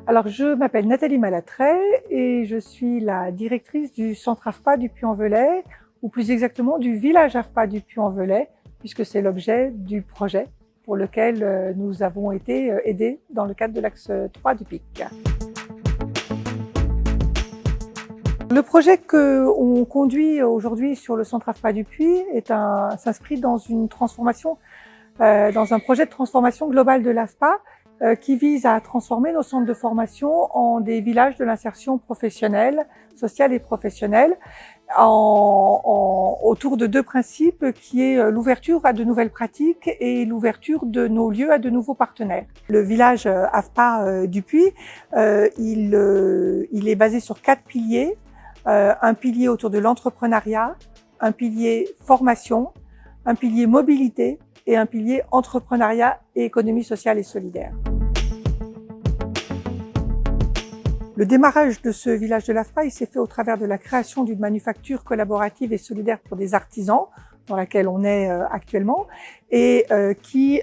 Alors, je m'appelle Nathalie Malatray et je suis la directrice du centre AFPA du Puy-en-Velay, ou plus exactement du village AFPA du Puy-en-Velay, puisque c'est l'objet du projet pour lequel nous avons été aidés dans le cadre de l'axe 3 du PIC. Le projet qu'on conduit aujourd'hui sur le centre AFPA du Puy s'inscrit dans une transformation, dans un projet de transformation globale de l'AFPA qui vise à transformer nos centres de formation en des villages de l'insertion professionnelle, sociale et professionnelle, autour de deux principes qui est l'ouverture à de nouvelles pratiques et l'ouverture de nos lieux à de nouveaux partenaires. Le village AFPA du Puy, il est basé sur 4 piliers. Un pilier autour de l'entrepreneuriat, un pilier formation, un pilier mobilité et un pilier entrepreneuriat et économie sociale et solidaire. Le démarrage de ce village de l'AFPA, il s'est fait au travers de la création d'une manufacture collaborative et solidaire pour des artisans, dans laquelle on est actuellement, et qui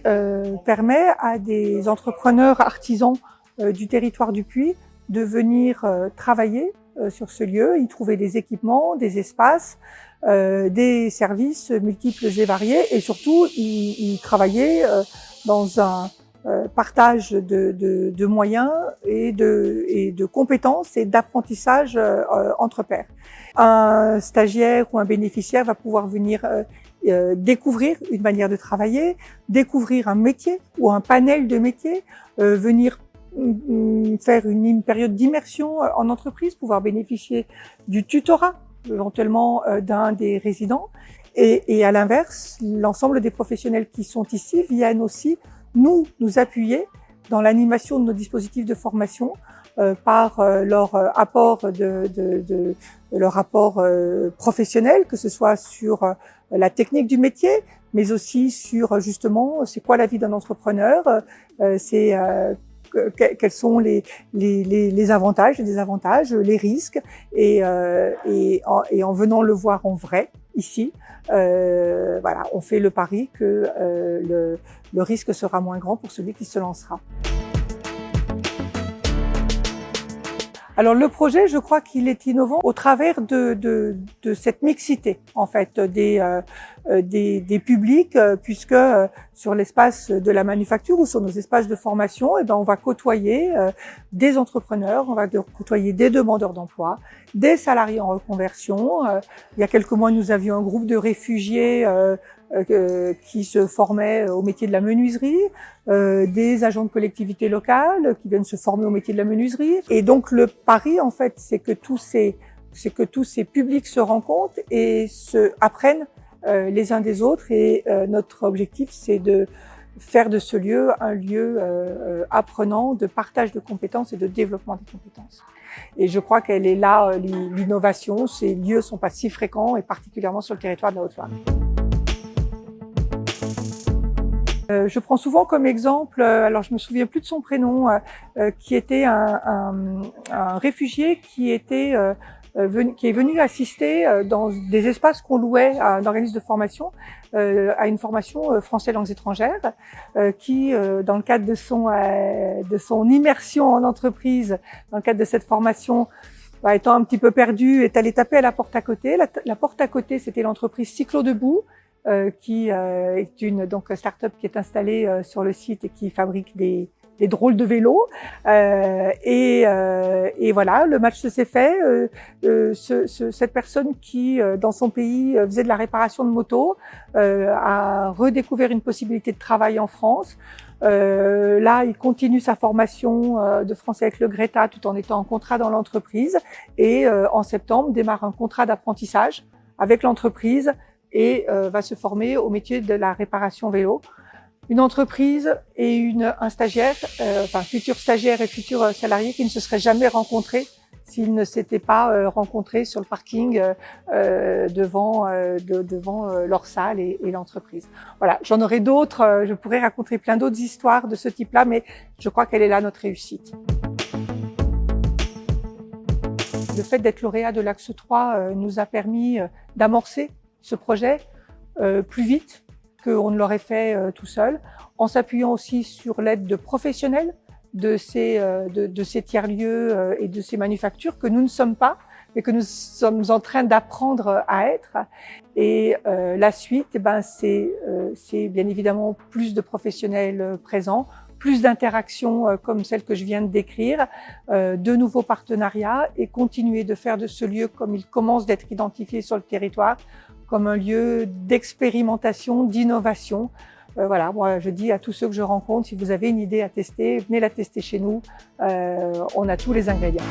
permet à des entrepreneurs artisans du territoire du Puy de venir travailler sur ce lieu, y trouver des équipements, des espaces, des services multiples et variés, et surtout y travailler dans un partage de moyens et de compétences et d'apprentissage entre pairs. Un stagiaire ou un bénéficiaire va pouvoir venir découvrir une manière de travailler, découvrir un métier ou un panel de métiers, venir faire une période d'immersion en entreprise, pouvoir bénéficier du tutorat éventuellement d'un des résidents. Et à l'inverse, l'ensemble des professionnels qui sont ici viennent aussi nous appuyer dans l'animation de nos dispositifs de formation par leur apport leur apport professionnel, que ce soit sur la technique du métier, mais aussi sur justement c'est quoi la vie d'un entrepreneur, quels sont les avantages, les désavantages, les risques, et en venant le voir en vrai ici, voilà, on fait le pari que le risque sera moins grand pour celui qui se lancera. Alors le projet, je crois qu'il est innovant au travers de cette mixité en fait des publics, puisque sur l'espace de la manufacture ou sur nos espaces de formation, on va côtoyer des entrepreneurs, on va côtoyer des demandeurs d'emploi, des salariés en reconversion. Il y a quelques mois, nous avions un groupe de réfugiés qui se formaient au métier de la menuiserie, des agents de collectivités locales qui viennent se former au métier de la menuiserie. Et donc le pari, en fait, c'est que tous ces publics se rencontrent et apprennent les uns des autres. Et notre objectif, c'est de faire de ce lieu un lieu apprenant, de partage de compétences et de développement des compétences. Et je crois qu'elle est là l'innovation. Ces lieux sont pas si fréquents, et particulièrement sur le territoire de la Haute-Loire. Je prends souvent comme exemple, alors je me souviens plus de son prénom, qui était un réfugié qui est venu assister dans des espaces qu'on louait à un organisme de formation, à une formation français langues étrangères, qui, dans le cadre de son immersion en entreprise, dans le cadre de cette formation, étant un petit peu perdu, est allé taper à la porte à côté. La porte à côté, c'était l'entreprise Cyclo Debout, qui est une start-up qui est installée sur le site et qui fabrique des drôles de vélos. Et voilà, le match s'est fait. Cette personne qui, dans son pays, faisait de la réparation de motos, a redécouvert une possibilité de travail en France. Là, il continue sa formation de français avec le Greta tout en étant en contrat dans l'entreprise. Et en septembre, démarre un contrat d'apprentissage avec l'entreprise et va se former au métier de la réparation vélo. Une entreprise et un stagiaire, futur stagiaire et futur salarié qui ne se seraient jamais rencontrés s'ils ne s'étaient pas rencontrés sur le parking devant leur salle et l'entreprise. Voilà, j'en aurais d'autres, je pourrais raconter plein d'autres histoires de ce type-là, mais je crois qu'elle est là notre réussite. Le fait d'être lauréat de l'Axe 3 nous a permis d'amorcer ce projet plus vite qu'on ne l'aurait fait tout seul, en s'appuyant aussi sur l'aide de professionnels de ces tiers-lieux et de ces manufactures que nous ne sommes pas, mais que nous sommes en train d'apprendre à être. Et la suite, c'est bien évidemment plus de professionnels présents, plus d'interactions comme celle que je viens de décrire, de nouveaux partenariats et continuer de faire de ce lieu, comme il commence d'être identifié sur le territoire, comme un lieu d'expérimentation, d'innovation. Voilà, moi je dis à tous ceux que je rencontre, si vous avez une idée à tester, venez la tester chez nous, on a tous les ingrédients.